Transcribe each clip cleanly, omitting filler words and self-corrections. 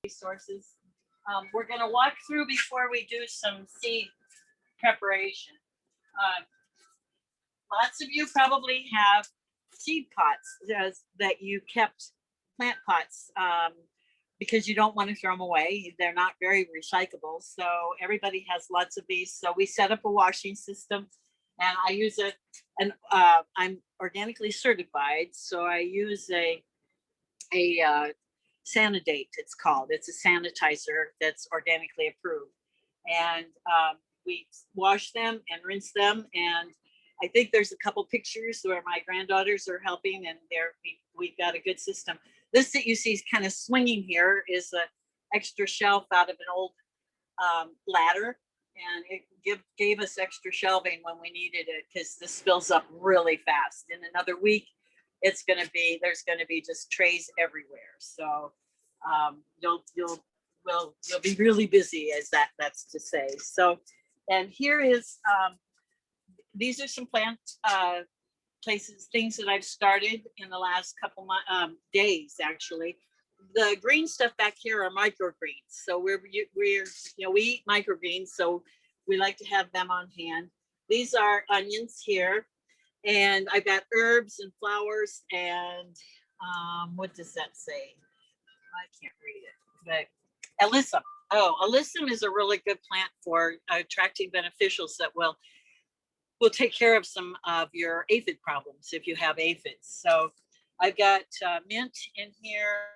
resources. We're going to walk through before we do some seed preparation. Lots of you probably have seed pots that you kept, plant pots, because you don't want to throw them away. They're not very recyclable. So everybody has lots of these. So we set up a washing system, and I use I'm organically certified. So I use a Sanidate, it's called. It's a sanitizer that's organically approved. And we wash them and rinse them. And I think there's a couple pictures where my granddaughters are helping, and we've got a good system. This that you see is kind of swinging here is an extra shelf out of an old ladder. And it gave us extra shelving when we needed it, because this fills up really fast. In another week, there's going to be just trays everywhere. So you'll be really busy, as that's to say. So, and here is, these are some plant things that I've started in the last couple days, actually. The green stuff back here are microgreens. So we eat microgreens, so we like to have them on hand. These are onions here. And I've got herbs and flowers and what does that say? I can't read it, but alyssum. Oh, alyssum is a really good plant for attracting beneficials that will take care of some of your aphid problems if you have aphids. So I've got mint in here.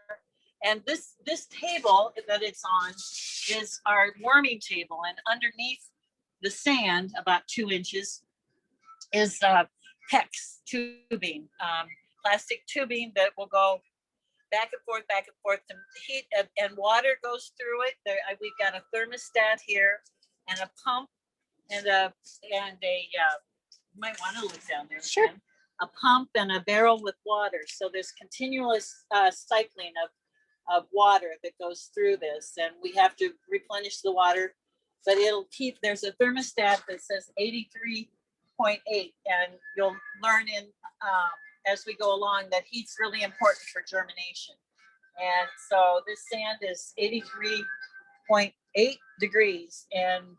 And this table that it's on is our warming table. And underneath the sand, about 2 inches, is PEX tubing, plastic tubing that will go back and forth. The heat and water goes through it. We've got a thermostat here and a pump and you might want to look down there. Sure. Again. A pump and a barrel with water. So there's continuous cycling of water that goes through this, and we have to replenish the water, but it'll keep, there's a thermostat that says 83.8, and you'll learn as we go along that heat's really important for germination. And so this sand is 83.8 degrees. And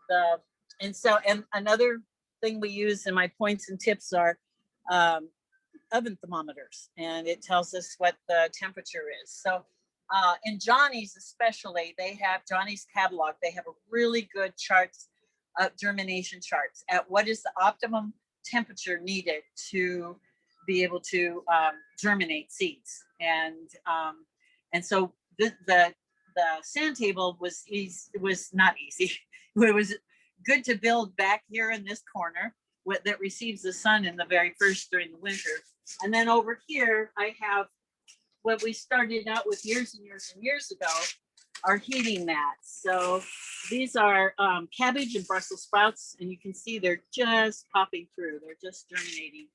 another thing we use in my points and tips are oven thermometers, and it tells us what the temperature is. So in Johnny's especially, they have Johnny's catalog. They have a really good charts, germination charts at what is the optimum temperature needed to be able to germinate seeds. And so the sand table was not easy. It was good to build back here in this corner that receives the sun in the very first during the winter. And then over here, I have what we started out with years and years ago, are heating mats. So these are cabbage and Brussels sprouts, and you can see they're just popping through. They're just germinating.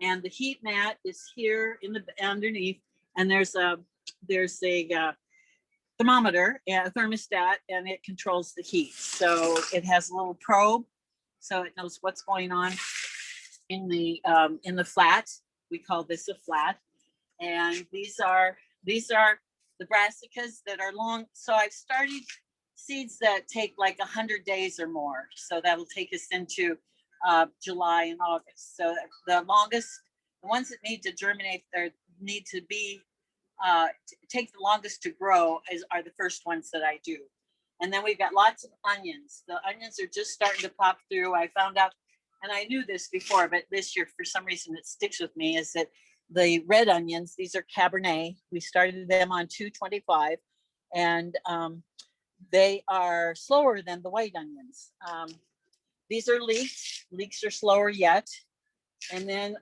And the heat mat is here in the underneath, and there's a thermometer, a thermostat, and it controls the heat. So it has a little probe, so it knows what's going on in the flat. We call this a flat. And these are the brassicas that are long. So I've started seeds that take like 100 days or more. So that'll take us into July and August. So the ones that need to germinate, or need to be take the longest to grow are the first ones that I do. And then we've got lots of onions. The onions are just starting to pop through. I found out, and I knew this before, but this year for some reason it sticks with me, is that the red onions, these are Cabernet. We started them on 225, and they are slower than the white onions. These are leeks. Leeks are slower yet. And then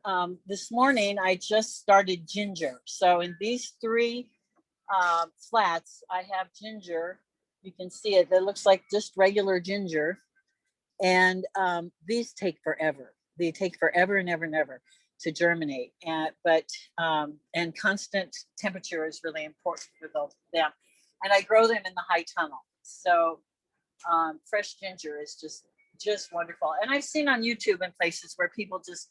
this morning, I just started ginger. So in these 3 flats, I have ginger. You can see it. That looks like just regular ginger. And these take forever. They take forever and ever and ever to germinate. And constant temperature is really important for them. And I grow them in the high tunnel. So fresh ginger is just wonderful. And I've seen on YouTube and places where people just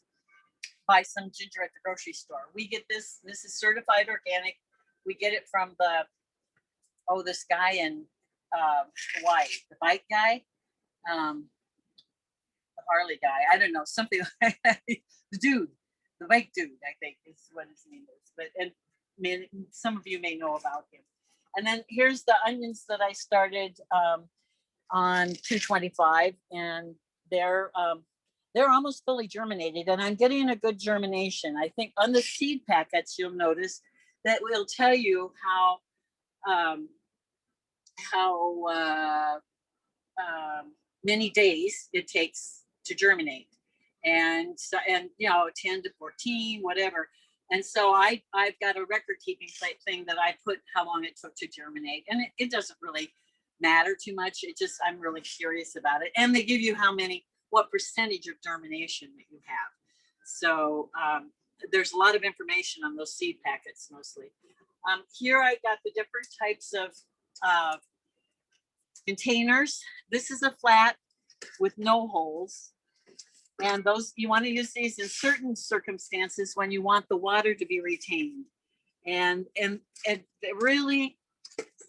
buy some ginger at the grocery store. We get this is certified organic. We get it from the oh, this guy in Hawaii, the bike guy, the Harley guy, I don't know, something like that. The dude, the bike dude, I think is what his name is. But and some of you may know about him. And then here's the onions that I started on 225, and they're almost fully germinated, and I'm getting a good germination. I think on the seed packets, you'll notice that will tell you how many days it takes to germinate, and so, and 10 to 14, whatever. And so I've got a record keeping thing that I put how long it took to germinate, and it doesn't really matter too much. It just, I'm really curious about it. And they give you what percentage of germination that you have. So there's a lot of information on those seed packets mostly. Here I got the different types of containers. This is a flat with no holes. And those, you want to use these in certain circumstances when you want the water to be retained. And really,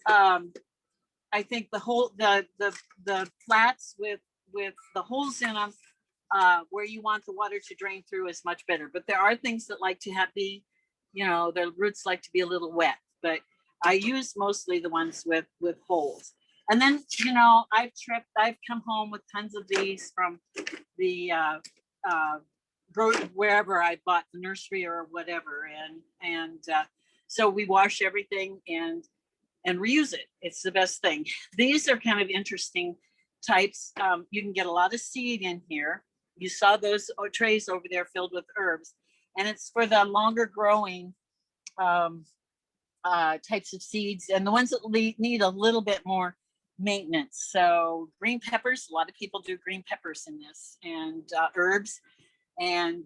I think the flats with the holes in them, where you want the water to drain through is much better. But there are things that like to have their roots like to be a little wet. But I use mostly the ones with holes. And then, I've come home with tons of these from the wherever I bought, the nursery or whatever. And so we wash everything and reuse it. It's the best thing. These are kind of interesting types. You can get a lot of seed in here. You saw those trays over there filled with herbs, and it's for the longer growing types of seeds, and the ones that need a little bit more maintenance. So green peppers, a lot of people do green peppers in this, and herbs, and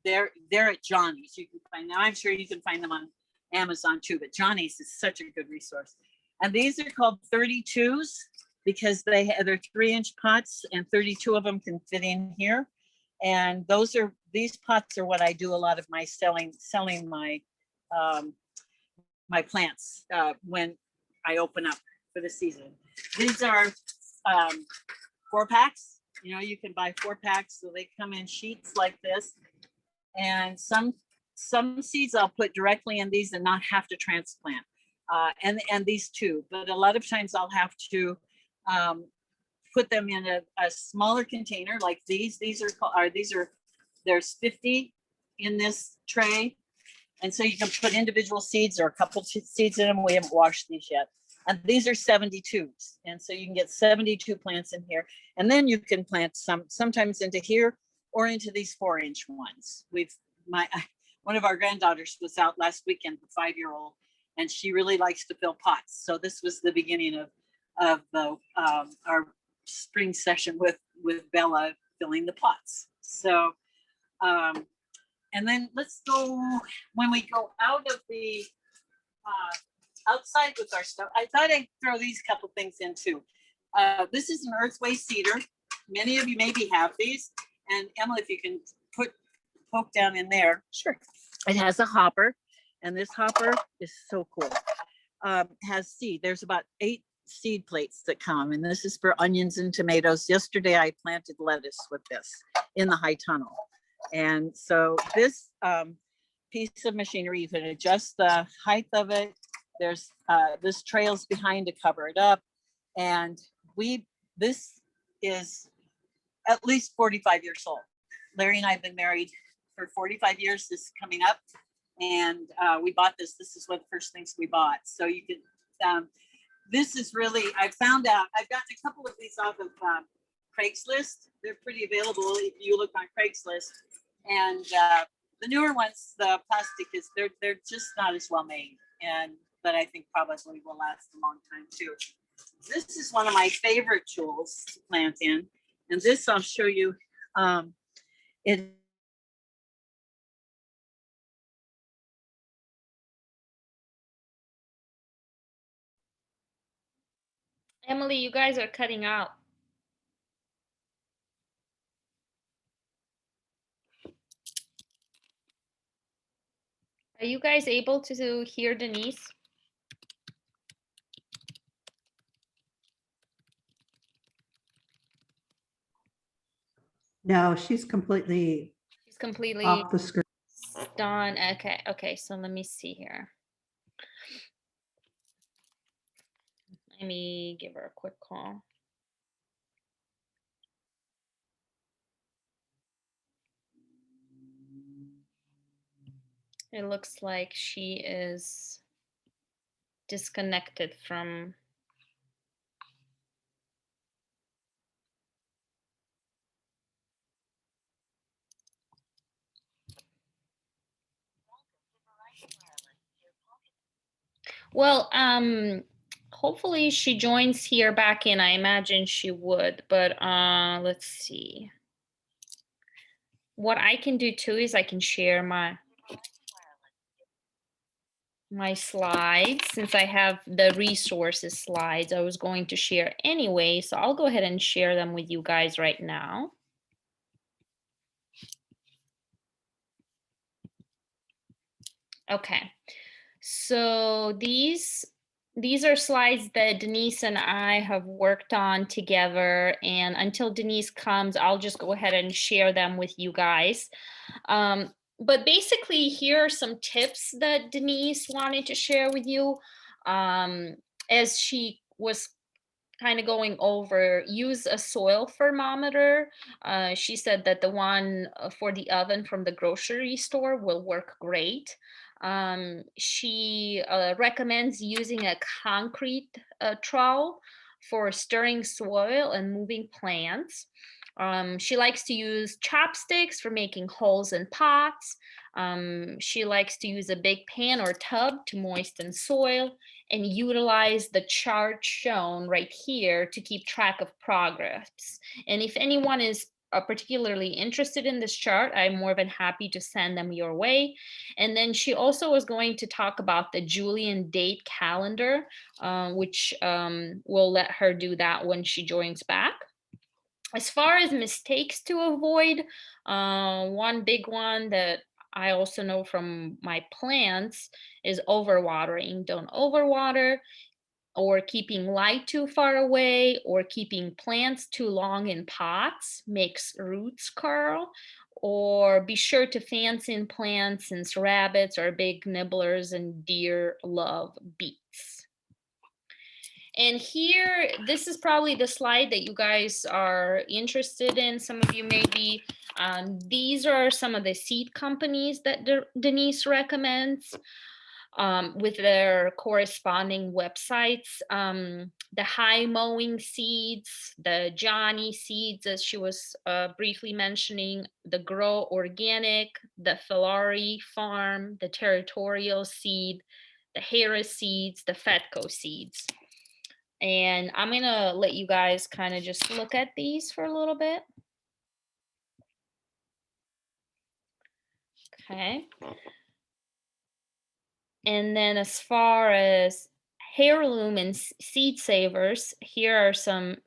they're at Johnny's. You can find them. I'm sure you can find them on Amazon too, but Johnny's is such a good resource. And these are called 32s because they're 3-inch pots, and 32 of them can fit in here. And these pots are what I do a lot of my selling my my plants when I open up for the season. These are 4-packs. You can buy 4-packs, so they come in sheets like this. And some seeds I'll put directly in these and not have to transplant. And these too, but a lot of times I'll have to put them in a smaller container like these. There's 50 in this tray. And so you can put individual seeds or a couple seeds in them. We haven't washed these yet. And these are 72s. And so you can get 72 plants in here. And then you can plant sometimes into here or into these 4-inch ones. One of our granddaughters was out last weekend, the 5-year-old, and she really likes to fill pots. So this was the beginning of our spring session with Bella filling the pots. So, and then let's go, when we go out of the, outside with our stuff, I thought I'd throw these couple things in too. This is an earthway cedar. Many of you maybe have these. And Emily, if you can poke down in there. Sure. It has a hopper, and this hopper is so cool. Has seed. There's about 8 seed plates that come, and this is for onions and tomatoes. Yesterday I planted lettuce with this in the high tunnel. And so this piece of machinery, you can adjust the height of it. There's this trails behind to cover it up. And this is at least 45 years old. Larry and I have been married for 45 years. This is coming up. And we bought this. This is one of the first things we bought. So you can, this is really, I found out, I've gotten a couple of these off of Craigslist. They're pretty available if you look on Craigslist. And the newer ones, the plastic is, they're just not as well made. But I think probably will last a long time too. This is one of my favorite tools to plant in. And this I'll show you. Emily, you guys are cutting out. Are you guys able to hear Denise? No, she's completely She's completely off the screen. done. Okay, okay, so let me see here. Let me give her a quick call. It looks like she is disconnected from. Well, hopefully she joins here back in. I imagine she would, but let's see. What I can do too is I can share my slides since I have the resources slides I was going to share anyway, so I'll go ahead and share them with you guys right now. Okay, so these are slides that Denise and I have worked on together, and until Denise comes, I'll just go ahead and share them with you guys. But basically, here are some tips that Denise wanted to share with you. As she was kind of going over, use a soil thermometer. She said that the one for the oven from the grocery store will work great. She recommends using a concrete trowel for stirring soil and moving plants. She likes to use chopsticks for making holes in pots. She likes to use a big pan or tub to moisten soil and utilize the chart shown right here to keep track of progress. And if anyone is particularly interested in this chart, I'm more than happy to send them your way. And then she also was going to talk about the Julian date calendar, which we'll let her do that when she joins back. As far as mistakes to avoid, one big one that I also know from my plants is overwatering. Don't overwater, or keeping light too far away, or keeping plants too long in pots makes roots curl, or be sure to fence in plants since rabbits are big nibblers and deer love beets. And here, this is probably the slide that you guys are interested in. Some of you may be. These are some of the seed companies that Denise recommends with their corresponding websites. The High Mowing Seeds, the Johnny Seeds, as she was briefly mentioning, the Grow Organic, the Filari Farm, the Territorial Seed, the Harris Seeds, the Fetco Seeds. And I'm gonna let you guys kind of just look at these for a little bit. Okay. And then as far as heirloom and seed savers, here are some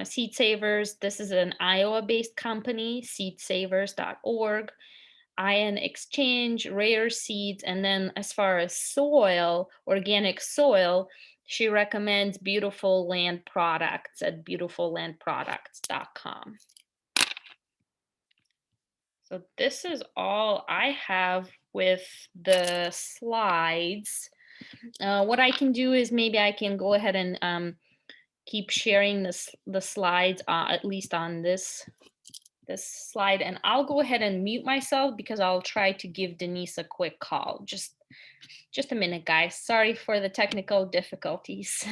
seed savers. This is an Iowa-based company, seedsavers.org. Ion Exchange, Rare Seeds, and then as far as soil, organic soil, she recommends Beautiful Land Products at beautifullandproducts.com. So this is all I have with the slides. What I can do is maybe I can go ahead and keep sharing the slides, at least on this slide, and I'll go ahead and mute myself because I'll try to give Denise a quick call. Just a minute, guys. Sorry for the technical difficulties.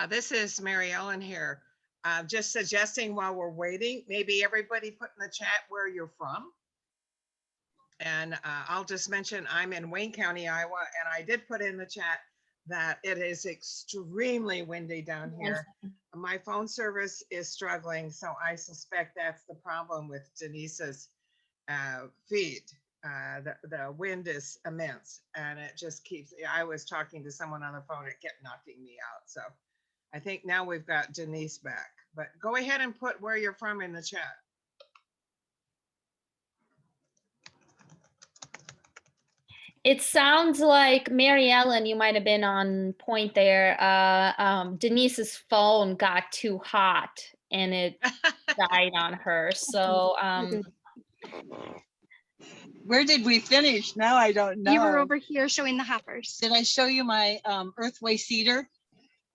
This is Mary Ellen here. Just suggesting while we're waiting, maybe everybody put in the chat where you're from. And I'll just mention I'm in Wayne County, Iowa, and I did put in the chat that it is extremely windy down here. My phone service is struggling, so I suspect that's the problem with Denise's feed. The wind is immense, and it just keeps, I was talking to someone on the phone, it kept knocking me out. So I think now we've got Denise back, but go ahead and put where you're from in the chat. It sounds like Mary Ellen, you might have been on point there. Denise's phone got too hot and it died on her. So Where did we finish? Now I don't know. You were over here showing the hoppers. Did I show you my earthway cedar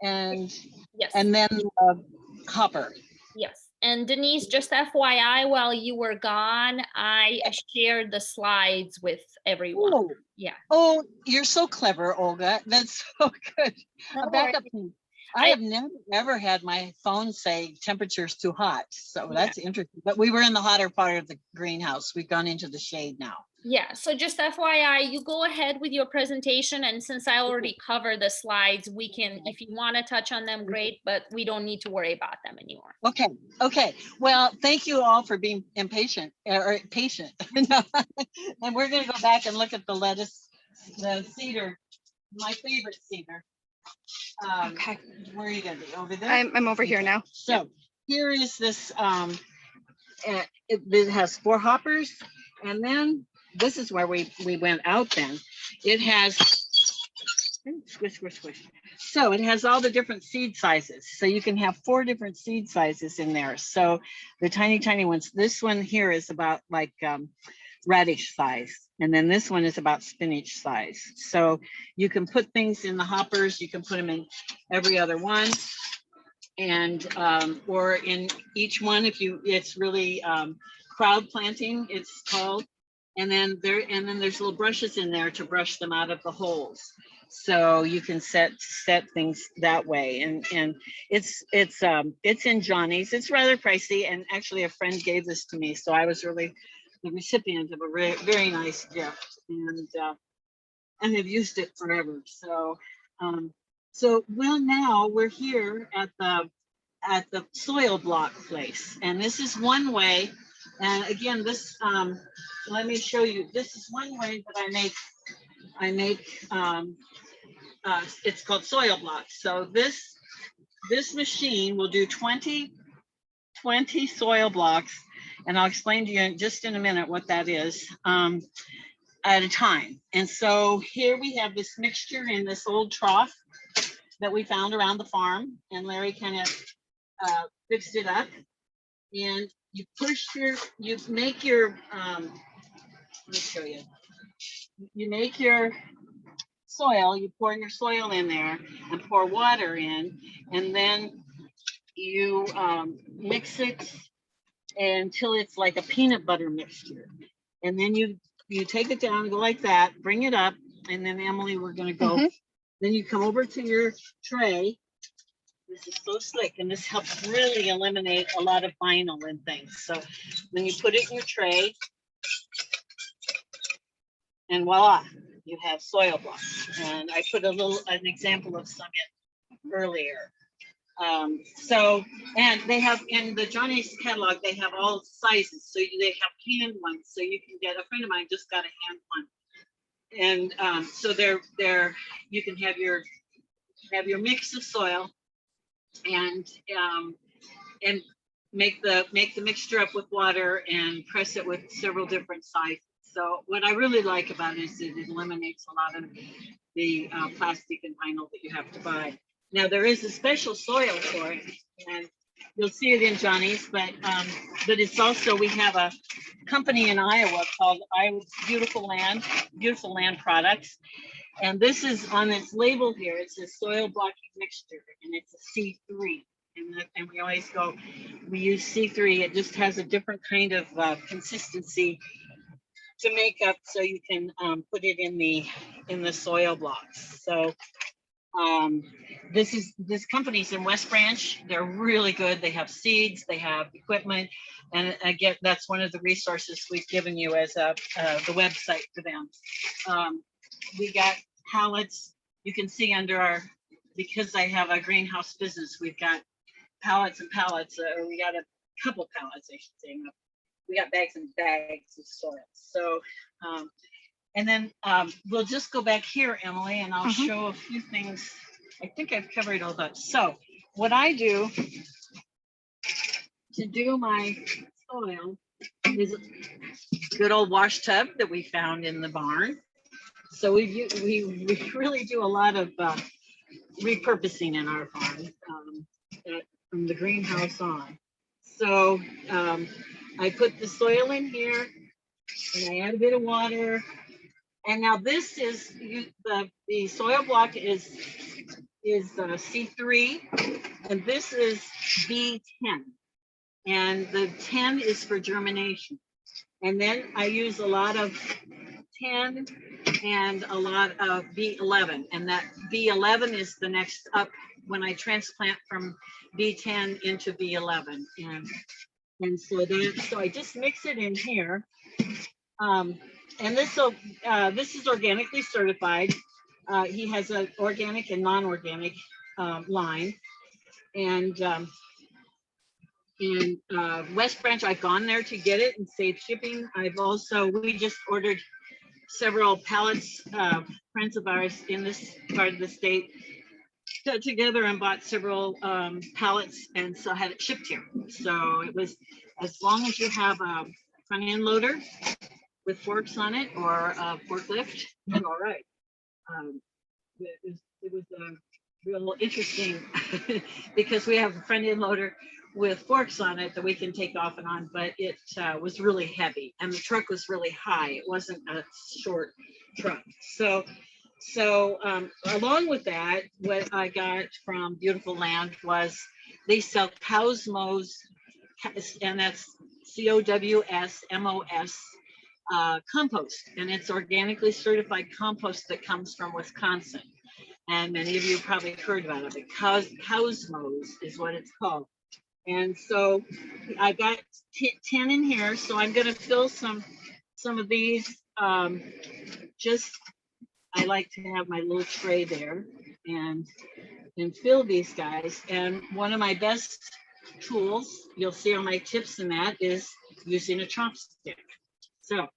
and yes. then hopper? Yes. And Denise, just FYI, while you were gone, I shared the slides with everyone. Oh, yeah. Oh, you're so clever, Olga. That's so good. A backup thing. I have never ever had my phone say temperature's too hot. So that's interesting. But we were in the hotter part of the greenhouse. We've gone into the shade now. Yeah, so just FYI, you go ahead with your presentation, and since I already covered the slides, we can, if you want to touch on them, great, but we don't need to worry about them anymore. Okay, okay. Well, thank you all for being impatient or patient. And we're going to go back and look at the lettuce, the cedar, my favorite cedar. Okay. Where are you going to be? Over there? I'm over here now. So here is this, it has 4 hoppers, and then this is where we went out then. It has, squish, squish, squish. So it has all the different seed sizes. So you can have 4 different seed sizes in there. So the tiny, tiny ones, this one here is about like radish size. And then this one is about spinach size. So you can put things in the hoppers. You can put them in every other one. And, or in each one, if you, it's really crowd planting, it's called. And then there's little brushes in there to brush them out of the holes. So you can set things that way. And it's in Johnny's. It's rather pricey. And actually a friend gave this to me. So I was really the recipient of a very, very nice gift, and have used it forever. So, so we're here at the soil block place, and this is one way. And again, this let me show you. This is one way that I make. It's called soil blocks. So this machine will do 20 soil blocks. And I'll explain to you just in a minute what that is at a time. And so here we have this mixture in this old trough that we found around the farm, and Larry kind of fixed it up. And you make your, let me show you. You make your soil, you pour your soil in there and pour water in, and then you mix it until it's like a peanut butter mixture. And then you take it down and go like that, bring it up, and then Emily, we're going to go. Then you come over to your tray. This is so slick, and this helps really eliminate a lot of vinyl and things. So then you put it in your tray, and voila, you have soil blocks. And I put an example of some in earlier. And they have in the Johnny's catalog, they have all sizes. So they have hand ones. So you can get, a friend of mine just got a hand one. And so you can have your mix of soil and make the mixture up with water and press it with several different sizes. So what I really like about it is it eliminates a lot of the plastic and vinyl that you have to buy. Now there is a special soil for it, and you'll see it in Johnny's, but it's also, we have a company in Iowa called Beautiful Land Products. And this is on its label here. It says soil blocking mixture, and it's a C3. And we always go, we use C3. It just has a different kind of consistency to make up, so you can put it in the soil blocks. So This company's in West Branch. They're really good. They have seeds, they have equipment, and again, that's one of the resources we've given you as the website for them. We got pallets. You can see under our, because I have a greenhouse business, we've got pallets and pallets. We got a couple pallets, I should say. We got bags and bags of soil. So, and then we'll just go back here, Emily, and I'll show a few things. I think I've covered all that. So what I do to do my soil is a good old wash tub that we found in the barn. So we really do a lot of repurposing in our farm from the greenhouse on. So I put the soil in here and I add a bit of water. And now this is the soil block is C3 and this is B10. And the 10 is for germination. And then I use a lot of 10 and a lot of B11. And that B11 is the next up when I transplant from B10 into B11. And so I just mix it in here. And this is organically certified. He has an organic and non-organic line. And in West Branch, I've gone there to get it and save shipping. We just ordered several pallets. Friends of ours in this part of the state got together and bought several pallets, and so had it shipped here. So it was, as long as you have a front end loader with forks on it or a forklift, you're all right. It was real interesting because we have a front end loader with forks on it that we can take off and on, but it was really heavy and the truck was really high. It wasn't a short truck. So along with that, what I got from Beautiful Land was they sell Cosmos, and that's COWSMOS compost, and it's organically certified compost that comes from Wisconsin. And many of you probably heard about it, but Cosmos is what it's called. And so I got 10 in here. So I'm going to fill some of these. I like to have my little tray there and fill these guys. And one of my best tools, you'll see on my tips in that, is using a chopstick. So I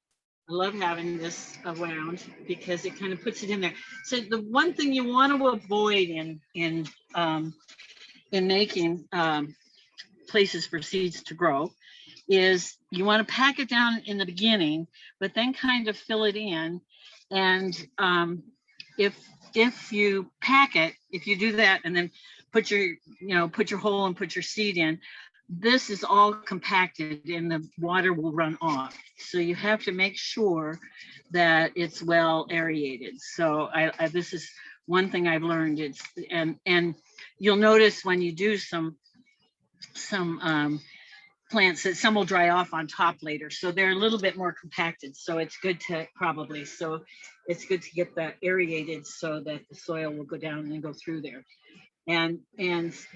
love having this around because it kind of puts it in there. So the one thing you want to avoid in making places for seeds to grow is you want to pack it down in the beginning, but then kind of fill it in. And if you pack it, if you do that and then put your hole and put your seed in, this is all compacted and the water will run off. So you have to make sure that it's well aerated. So this is one thing I've learned. And you'll notice when you do some plants that some will dry off on top later. So they're a little bit more compacted. So it's good to get that aerated so that the soil will go down and go through there. And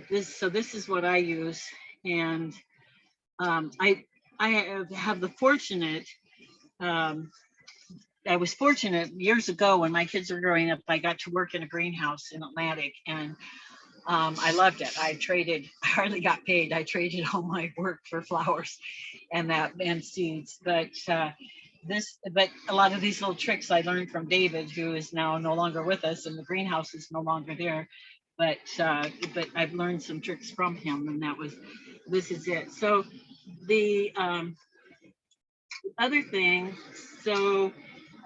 this is what I use. And I have the fortunate, I was fortunate years ago when my kids were growing up, I got to work in a greenhouse in Atlantic, and I loved it. I hardly got paid. I traded all my work for flowers and seeds. But a lot of these little tricks I learned from David, who is now no longer with us, and the greenhouse is no longer there. But I've learned some tricks from him, and this is it. So the other thing, so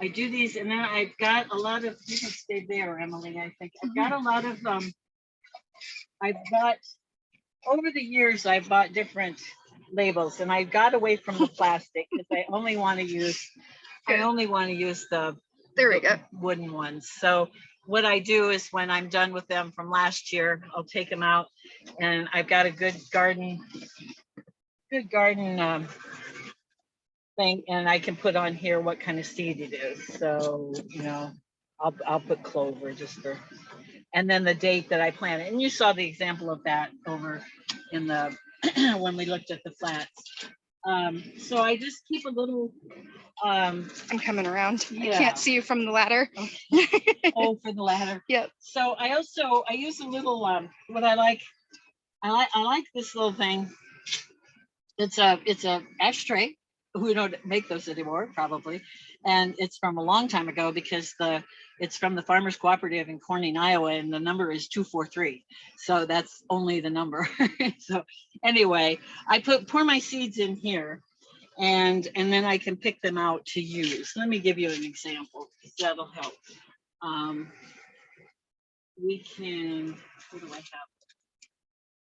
I do these, and then I've got a lot of, you can stay there, Emily, I think. I've got a lot of, over the years, I've bought different labels, and I got away from the plastic because I only want to use the There we go. wooden ones. So what I do is when I'm done with them from last year, I'll take them out, and I've got a good garden thing, and I can put on here what kind of seed it is. So, I'll put clover just for and then the date that I planted. And you saw the example of that over in the when we looked at the flats. So I just keep a little. I'm coming around. I Yeah. can't see you from the ladder. Oh, for the ladder. Yep. So I use a little what I like this little thing. It's a ashtray. We don't make those anymore, probably, and it's from a long time ago because it's from the Farmers Cooperative in Corning, Iowa, and the number is 243. So that's only the number. So anyway, I pour my seeds in here, and then I can pick them out to use. Let me give you an example. That'll help. We can. What do I have?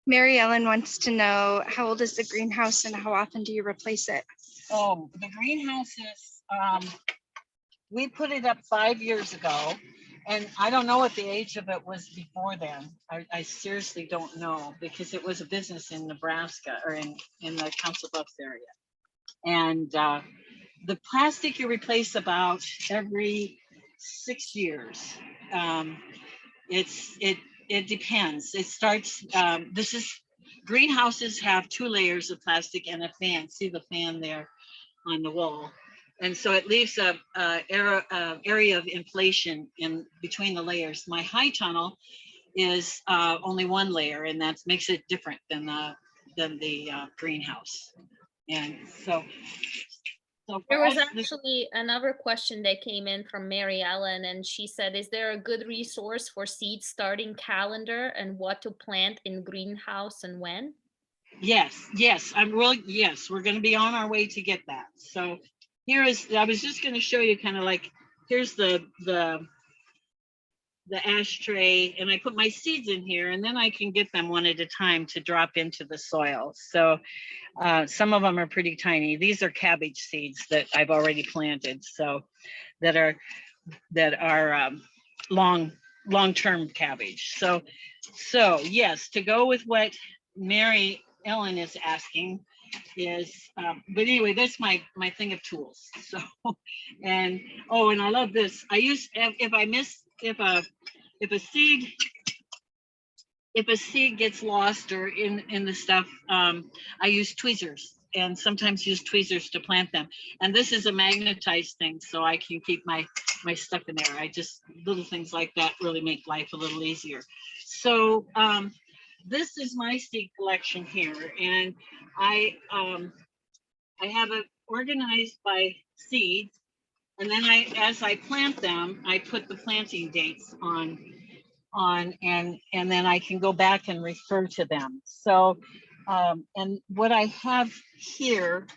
Mary Ellen wants to know, how old is the greenhouse and how often do you replace it? Oh, the greenhouse is, we put it up 5 years ago, and I don't know what the age of it was before then. I seriously don't know, because it was a business in Nebraska, or in the Council Bluffs area. And the plastic you replace about every 6 years. It depends. It starts, greenhouses have 2 layers of plastic and a fan. See the fan there on the wall. And so it leaves a area of inflation in between the layers. My high tunnel is only 1 layer, and that makes it different than the greenhouse. And so There was us, actually another question that came in from Mary Ellen, and she said, is there a good resource for seed starting calendar and what to plant in greenhouse and when? Yes, we're going to be on our way to get that. So I was just going to show you kind of like, here's the ashtray, and I put my seeds in here, and then I can get them one at a time to drop into the soil. So some of them are pretty tiny. These are cabbage seeds that I've already planted, so that are long-term cabbage. So yes, to go with what Mary Ellen is asking is, but anyway, that's my thing of tools. So, and I love this. I use, if a seed gets lost or in the stuff, I use tweezers, and sometimes use tweezers to plant them. And this is a magnetized thing, so I can keep my stuff in there. Little things like that really make life a little easier. So this is my seed collection here, and I have it organized by seeds, and then as I plant them, I put the planting dates on, and then I can go back and refer to them. So and what I have here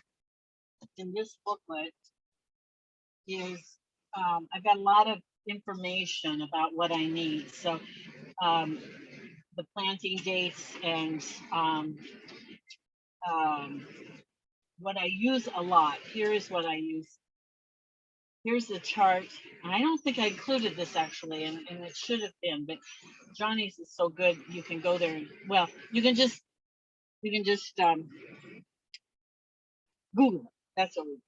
in this booklet is I've got a lot of information about what I need. So the planting dates, and what I use a lot. Here is what I use. Here's the chart. I don't think I included this actually, and it should have been, but Johnny's is so good. You can go there, and well, you can just Google it. That's what we do.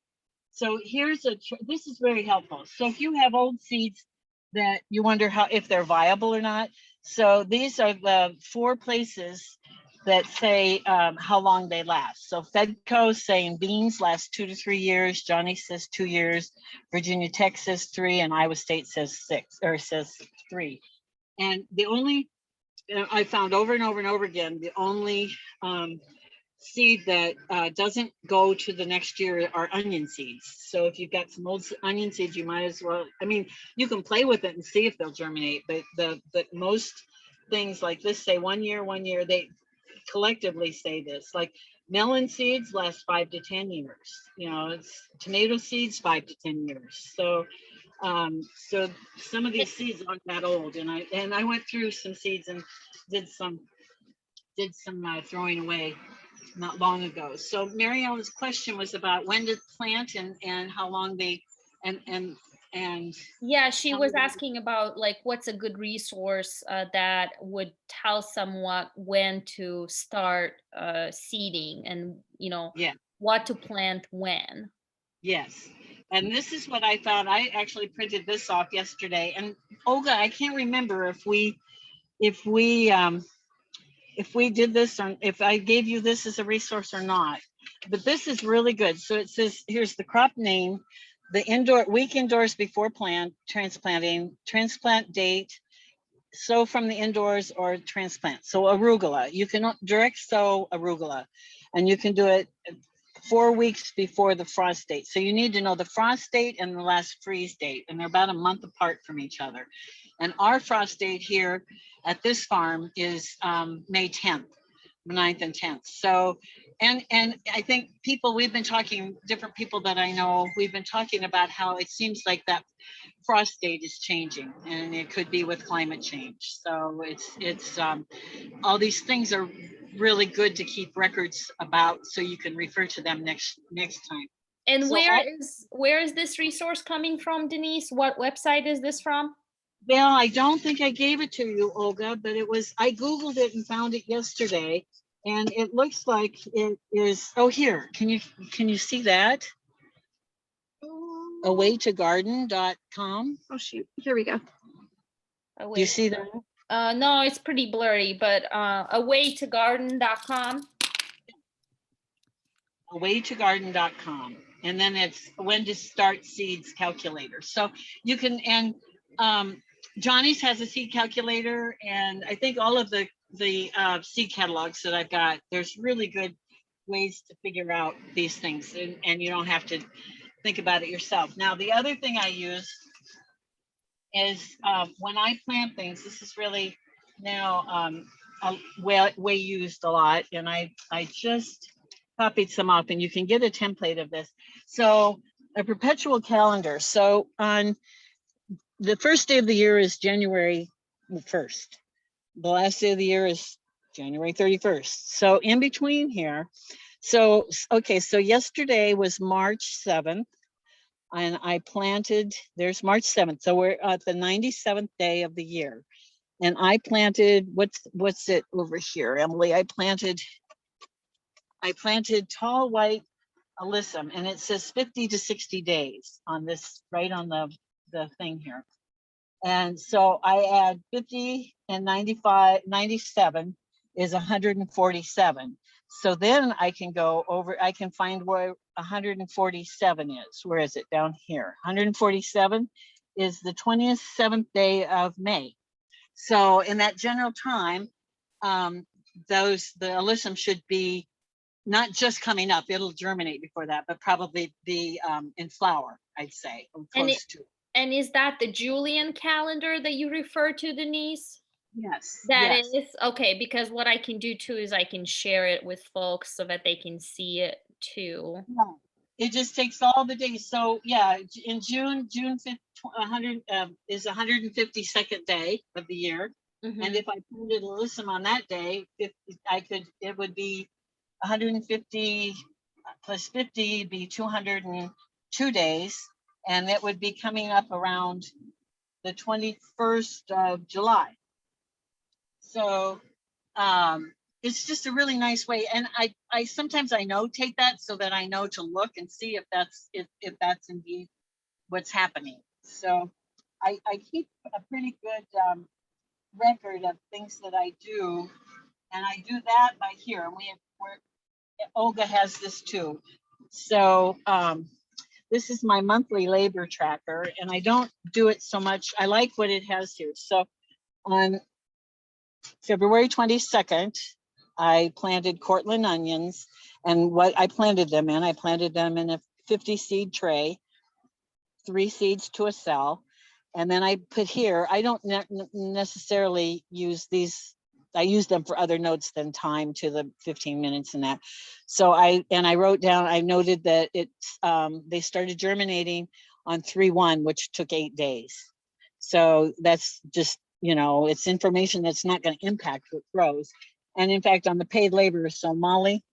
So here's this is very helpful. So if you have old seeds that you wonder if they're viable or not, so these are the 4 places that say how long they last. So Fedco saying beans last 2 to 3 years. Johnny says 2 years. Virginia Tech says 3, and Iowa State says 3. And the only I found over and over and over again, the only seed that doesn't go to the next year are onion seeds. So if you've got some old onion seeds, you might as well, I mean, you can play with it and see if they'll germinate, but most things like this say 1 year, they collectively say this. Like melon seeds last 5 to 10 years. It's tomato seeds 5 to 10 years. So so some of these seeds aren't that old, and I went through some seeds and did some throwing away not long ago. So Mary Ellen's question was about when to plant and how long they and yeah, she was asking about like what's a good resource that would tell someone when to start seeding, and yeah, what to plant when. yes. And this is what I found. I actually printed this off yesterday. And Olga, I can't remember if we did this, or if I gave you this as a resource or not, but this is really good. So it says, here's the crop name, the week indoors before transplanting, transplant date, sow from the indoors or transplant. So arugula, you can direct sow arugula, and you can do it 4 weeks before the frost date. So you need to know the frost date and the last freeze date, and they're about a month apart from each other. And our frost date here at this farm is May 10th, 9th and 10th. So, and I think we've been talking, different people that I know, we've been talking about how it seems like that frost date is changing, and it could be with climate change. So it's all these things are really good to keep records about, so you can refer to them next time. And So where is this resource coming from, Denise? What website is this from? Well, I don't think I gave it to you, Olga, but I Googled it and found it yesterday, and it looks like it is, oh, here, can you see that? awaytogarden.com. Oh shoot, here we go. Oh, Do you see that? No, it's pretty blurry, but awaytogarden.com. awaytogarden.com, and then it's when to start seeds calculator. So you can, and Johnny's has a seed calculator, and I think all of the seed catalogs that I've got, there's really good ways to figure out these things, and you don't have to think about it yourself. Now, the other thing I use is when I plant things, this is really now way used a lot, and I just copied some up, and you can get a template of this. So a perpetual calendar. So on the first day of the year is January 1st. The last day of the year is January 31st. So in between here, so, okay, so yesterday was March 7th, and I planted, there's March 7th. So we're at the 97th day of the year. And I planted, what's it over here, Emily? I planted tall white alyssum, and it says 50 to 60 days on this, right on the thing here. And so I add 50 and 95, 97 is 147. So then I can go over, I can find where 147 is. Where is it? Down here. 147 is the 27th day of May. So in that general time, the alyssum should be not just coming up, it'll germinate before that, but probably be in flower, I'd say, or close to. And is that the Julian calendar that you refer to, Denise? Yes. That yes. is okay, because what I can do too is I can share it with folks so that they can see it too. Yeah. It just takes all the days. So yeah, in June 5th, 100 is 152nd day of the year. Mm-hmm. And if I planted alyssum on that day, it would be 150 plus 50 be 202 days. And it would be coming up around the 21st of July. So it's just a really nice way. And I sometimes I notate that so that I know to look and see if that's indeed what's happening. So I keep a pretty good record of things that I do, and I do that by here. And Olga has this too. So this is my monthly labor tracker, and I don't do it so much. I like what it has here. So on February 22nd, I planted Cortland onions, and what I planted them in a 50 seed tray, 3 seeds to a cell. And then I put here, I don't necessarily use these, I use them for other notes than time to the 15 minutes and that. So I wrote down, I noted that they started germinating on 3/1, which took 8 days. So that's just, it's information that's not going to impact what grows. And in fact, on the paid labor, so Molly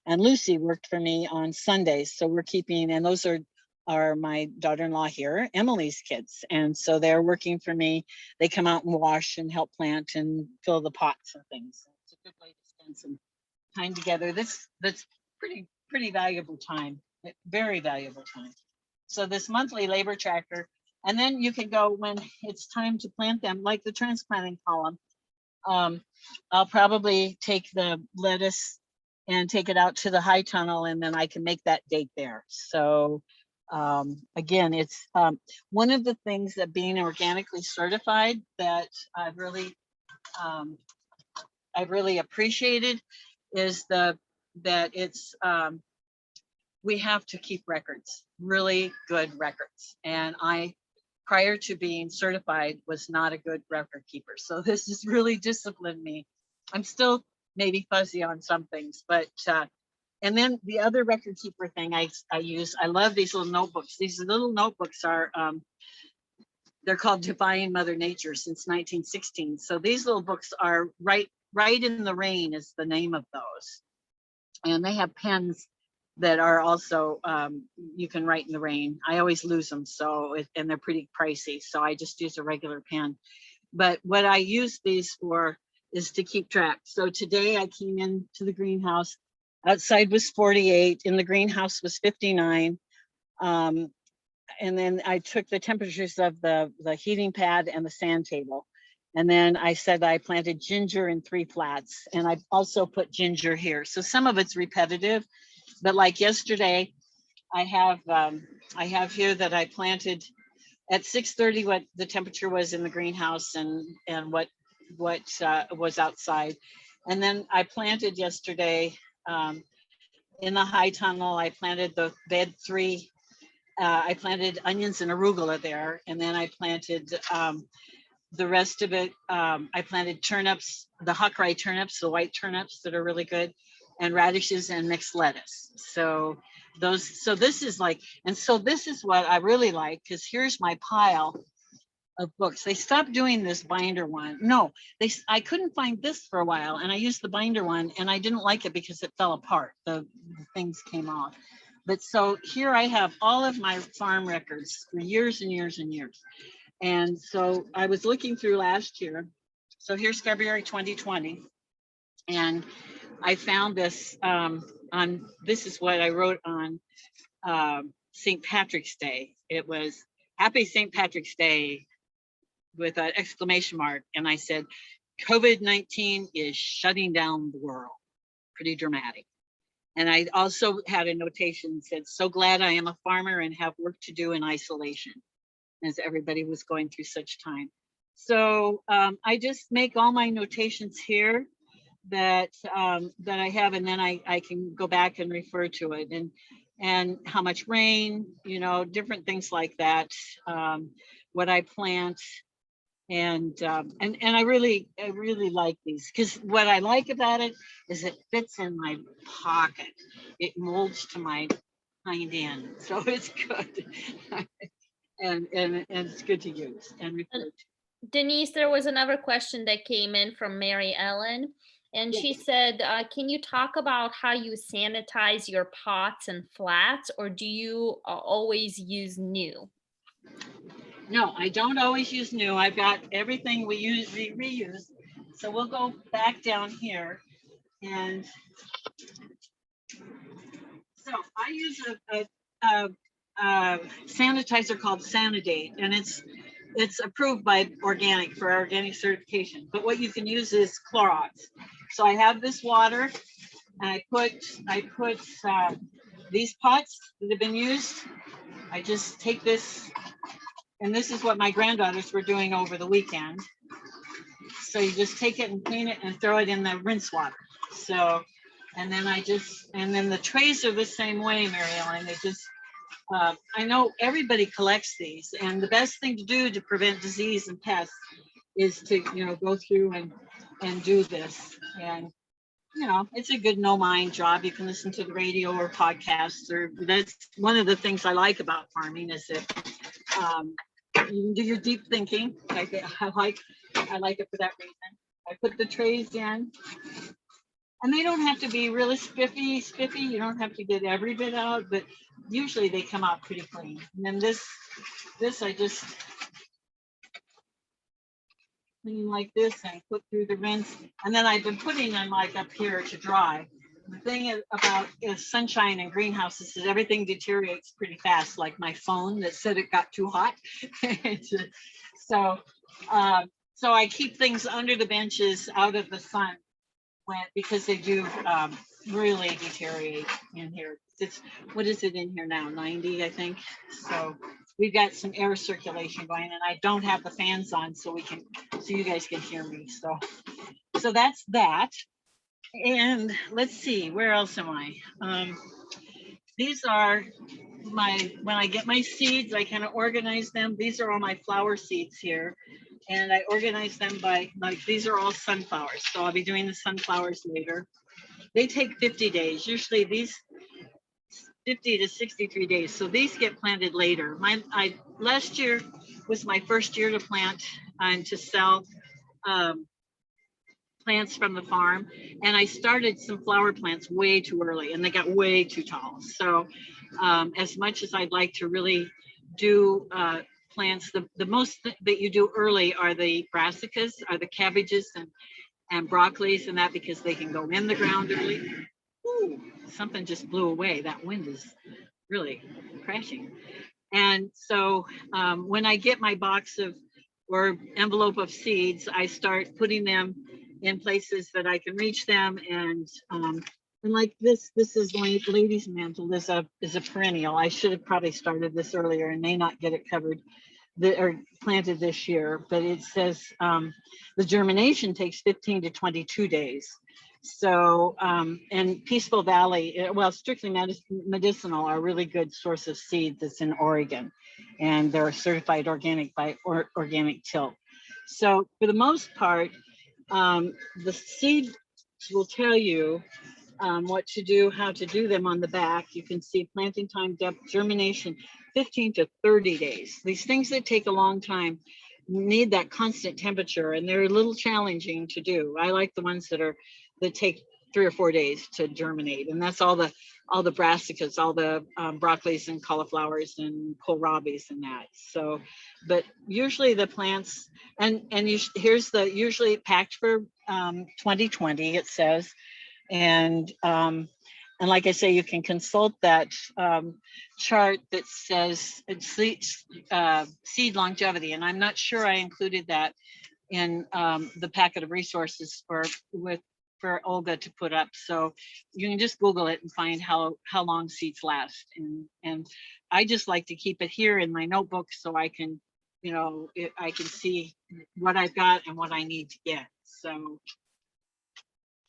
and Lucy worked for me on Sundays. So we're keeping, and those are my daughter-in-law here, Emily's kids. And so they're working for me. They come out and wash and help plant and fill the pots and things. So it's a good way to spend some time together. That's pretty valuable time, very valuable time. So this monthly labor tracker, and then you can go when it's time to plant them, like the transplanting column. I'll probably take the lettuce and take it out to the high tunnel, and then I can make that date there. So again, it's one of the things that being organically certified that I've really appreciated is that it's we have to keep records, really good records. And I, prior to being certified, was not a good record keeper. So this has really disciplined me. I'm still maybe fuzzy on some things, but and then the other record keeper thing I use, I love these little notebooks. These little notebooks are, they're called Defying Mother Nature since 1916. So these little books are Right in the Rain is the name of those. And they have pens that are also, you can write in the rain. I always lose them, so, and they're pretty pricey. So I just use a regular pen. But what I use these for is to keep track. So today I came into the greenhouse. Outside was 48, in the greenhouse was 59. And then I took the temperatures of the heating pad and the sand table. And then I said I planted ginger in 3 flats, and I've also put ginger here. So some of it's repetitive, but like yesterday, I have here that I planted at 6:30 what the temperature was in the greenhouse and what was outside. And then I planted yesterday in the high tunnel. I planted the bed 3. I planted onions and arugula there, and then I planted the rest of it. I planted turnips, the Hawkeye turnips, the white turnips that are really good, and radishes and mixed lettuce. So this is like, and so this is what I really like, because here's my pile of books. They stopped doing this binder one. No, I couldn't find this for a while, and I used the binder one, and I didn't like it because it fell apart. The things came off. But so here I have all of my farm records for years and years and years. And so I was looking through last year. So here's February 2020. And I found this this is what I wrote on St. Patrick's Day. It was Happy St. Patrick's Day with an exclamation mark. And I said, COVID-19 is shutting down the world. Pretty dramatic. And I also had a notation that said, so glad I am a farmer and have work to do in isolation, as everybody was going through such time. So I just make all my notations here that I have, and then I can go back and refer to it, and how much rain, you know, different things like that, what I plant. And I really like these, because what I like about it is it fits in my pocket. It molds to my hind end, so it's good. and it's good to use and refer to. Denise, there was another question that came in from Mary Ellen, and she said, can you talk about how you sanitize your pots and flats, or do you always use new? No, I don't always use new. I've got everything we reuse. So we'll go back down here, and so I use a sanitizer called Sanidate, and it's approved by organic for organic certification. But what you can use is Clorox. So I have this water, and I put these pots that have been used. I just take this, and this is what my granddaughters were doing over the weekend. So you just take it and clean it and throw it in the rinse water. So, and then the trays are the same way, Mary Ellen. They just, I know everybody collects these, and the best thing to do to prevent disease and pests is to, you know, go through and do this. And, you know, it's a good no mind job. You can listen to the radio or podcasts, or that's one of the things I like about farming, is that you can do your deep thinking. I like it for that reason. I put the trays in, and they don't have to be really spiffy. You don't have to get every bit out, but usually they come out pretty clean. And then this I just clean like this and put through the rinse. And then I've been putting them like up here to dry. the thing about sunshine and greenhouses is everything deteriorates pretty fast, like my phone that said it got too hot. so, so I keep things under the benches out of the sun because they do really deteriorate in here. It's, what is it in here now? 90, I think. So we've got some air circulation going, and I don't have the fans on so you guys can hear me. So that's that. And let's see, where else am I? These are when I get my seeds, I kind of organize them. These are all my flower seeds here. And I organize them by, like, these are all sunflowers. So I'll be doing the sunflowers later. They take 50 days. Usually these 50 to 63 days. So these get planted later. Last year was my first year to plant and to sell plants from the farm. And I started some flower plants way too early and they got way too tall. So as much as I'd like to really do plants, the most that you do early are the brassicas, are the cabbages and broccolis and that, because they can go in the ground early. Ooh, something just blew away. That wind is really crashing. And so when I get my box or envelope of seeds, I start putting them in places that I can reach them. And like this is lady's mantle is a perennial. I should have probably started this earlier and may not get it covered or planted this year, but it says the germination takes 15 to 22 days. So, and Peaceful Valley, well, strictly medicinal are a really good source of seed that's in Oregon, and they're certified organic by Organic Tilt. So for the most part, the seed will tell you what to do, how to do them on the back. You can see planting time, depth, germination, 15 to 30 days. These things that take a long time need that constant temperature, and they're a little challenging to do. I like the ones that take 3 or 4 days to germinate, and that's all the brassicas, all the broccolis and cauliflowers and kohlrabis and that. So, but usually the plants, here's usually packed for 2020, it says. And like I say, you can consult that chart that says it's seed longevity. And I'm not sure I included that in the packet of resources for Olga to put up. So you can just Google it and find how long seeds last. And I just like to keep it here in my notebook so I can, I can see what I've got and what I need to get. So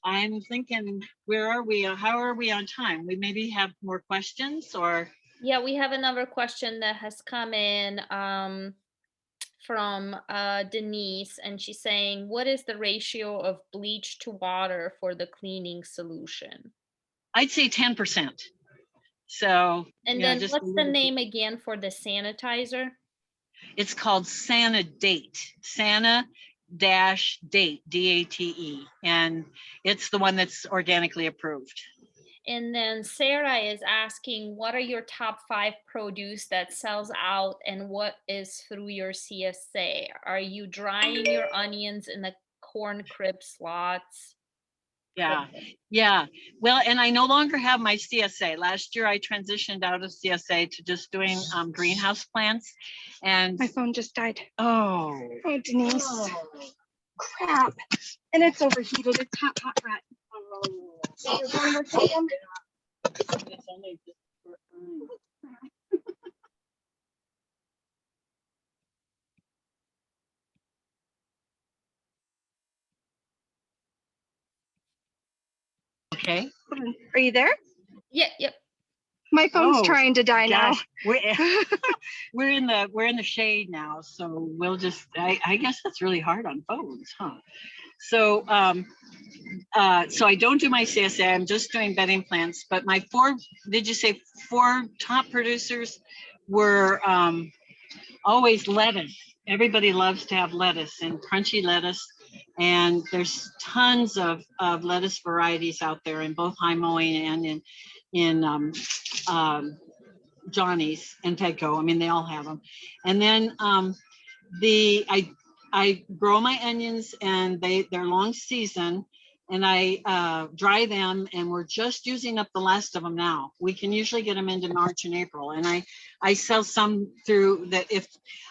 I'm thinking, where are we? How are we on time? We maybe have more questions, or? Yeah, we have another question that has come in from Denise, and she's saying, what is the ratio of bleach to water for the cleaning solution? I'd say 10%. So, and then what's the name again for the sanitizer? It's called Sanadate. Sana-Date, D-A-T-E, and it's the one that's organically approved. And then Sarah is asking, what are your top 5 produce that sells out, and what is through your CSA? Are you drying your onions in the corn crib slots? Yeah. Well, and I no longer have my CSA. Last year I transitioned out of CSA to just doing greenhouse plants. And my phone just died. Oh, Denise. Oh. Crap. And it's overheated. It's hot, right. Oh. So you're going to take them? It's only just for, Okay. Are you there? Yep. My phone's trying to die now. We're in the shade now, so we'll just. I guess that's really hard on phones, huh? So so I don't do my CSA. I'm just doing bedding plants. But my 4 top producers were always lettuce. Everybody loves to have lettuce and crunchy lettuce. And there's tons of lettuce varieties out there in both high mowing and in Johnny's and Petco. I mean, they all have them. And then I grow my onions, and they're long season, and I dry them, and we're just using up the last of them now. We can usually get them into March and April, and I sell some through that. If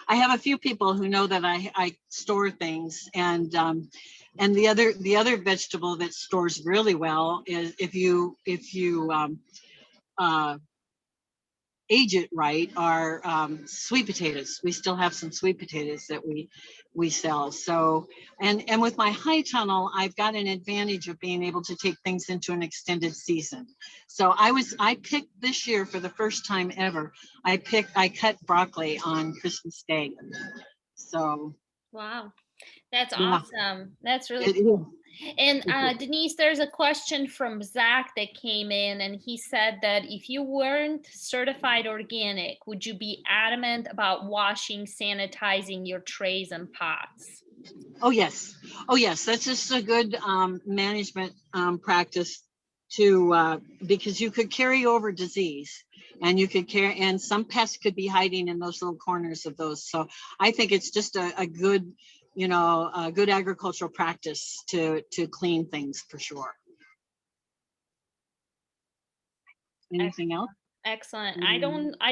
I have a few people who know that I store things, and the other vegetable that stores really well is if you age it right, are sweet potatoes. We still have some sweet potatoes that we sell. So, and with my high tunnel, I've got an advantage of being able to take things into an extended season. So I picked this year for the first time ever, I cut broccoli on Christmas Day. So Wow, that's yeah, awesome. That's really it is. cool. And Denise, there's a question from Zach that came in, and he said that if you weren't certified organic, would you be adamant about washing, sanitizing your trays and pots? Oh yes, that's just a good management practice to because you could carry over disease, and you could carry, and some pests could be hiding in those little corners of those. So I think it's just a good, a good agricultural practice to clean things for sure. Anything else? Excellent. I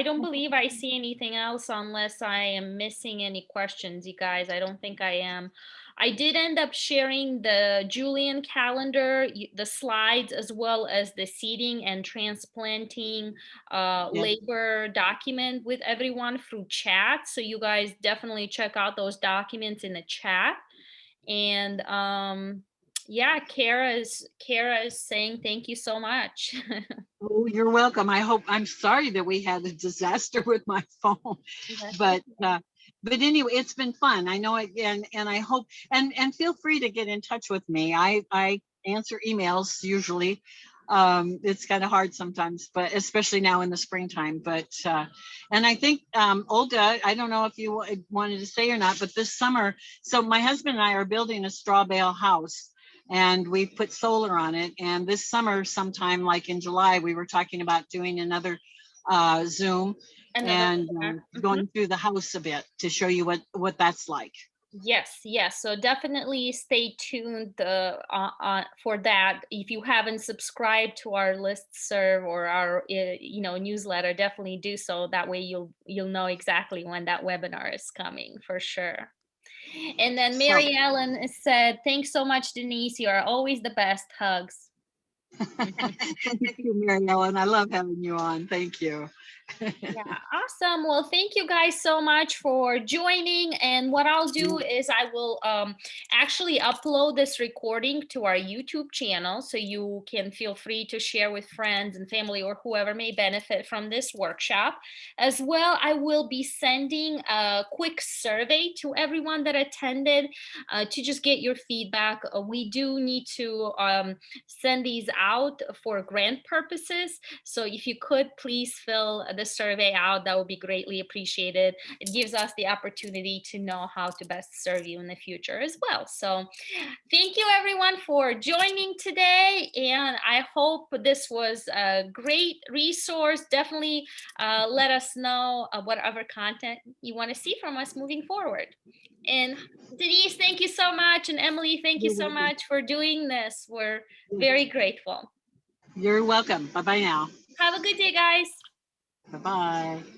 don't believe I see anything else unless I am missing any questions, you guys. I don't think I am. I did end up sharing the Julian calendar, the slides, as well as the seeding and transplanting labor document with everyone through chat. So you guys definitely check out those documents in the chat. And yeah, Kara is saying thank you so much. Oh, you're welcome. I'm sorry that we had a disaster with my phone, but anyway, it's been fun. I know it, and I hope, and feel free to get in touch with me. I answer emails usually. It's kind of hard sometimes, but especially now in the springtime. But and I think Olga, I don't know if you wanted to say or not, but this summer, so my husband and I are building a straw bale house, and we put solar on it. And this summer, sometime like in July, we were talking about doing another Zoom and going through the house a bit to show you what that's like. Yes. So definitely stay tuned for that. If you haven't subscribed to our listserv or our newsletter, definitely do so. That way you'll know exactly when that webinar is coming for sure. And then Mary Ellen said, "Thanks so much, Denise. You are always the best. Hugs." Thank you, Mary Ellen. I love having you on. Thank you. Yeah, awesome. Well, thank you guys so much for joining. And what I'll do is I will actually upload this recording to our YouTube channel, so you can feel free to share with friends and family or whoever may benefit from this workshop. As well, I will be sending a quick survey to everyone that attended to just get your feedback. We do need to send these out for grant purposes. So if you could please fill the survey out, that would be greatly appreciated. It gives us the opportunity to know how to best serve you in the future as well. So thank you everyone for joining today, and I hope this was a great resource. Definitely let us know whatever content you want to see from us moving forward. And Denise, thank you so much, and Emily, thank you so much for doing this. We're very grateful. You're welcome. Bye-bye now. Have a good day, guys. Bye-bye.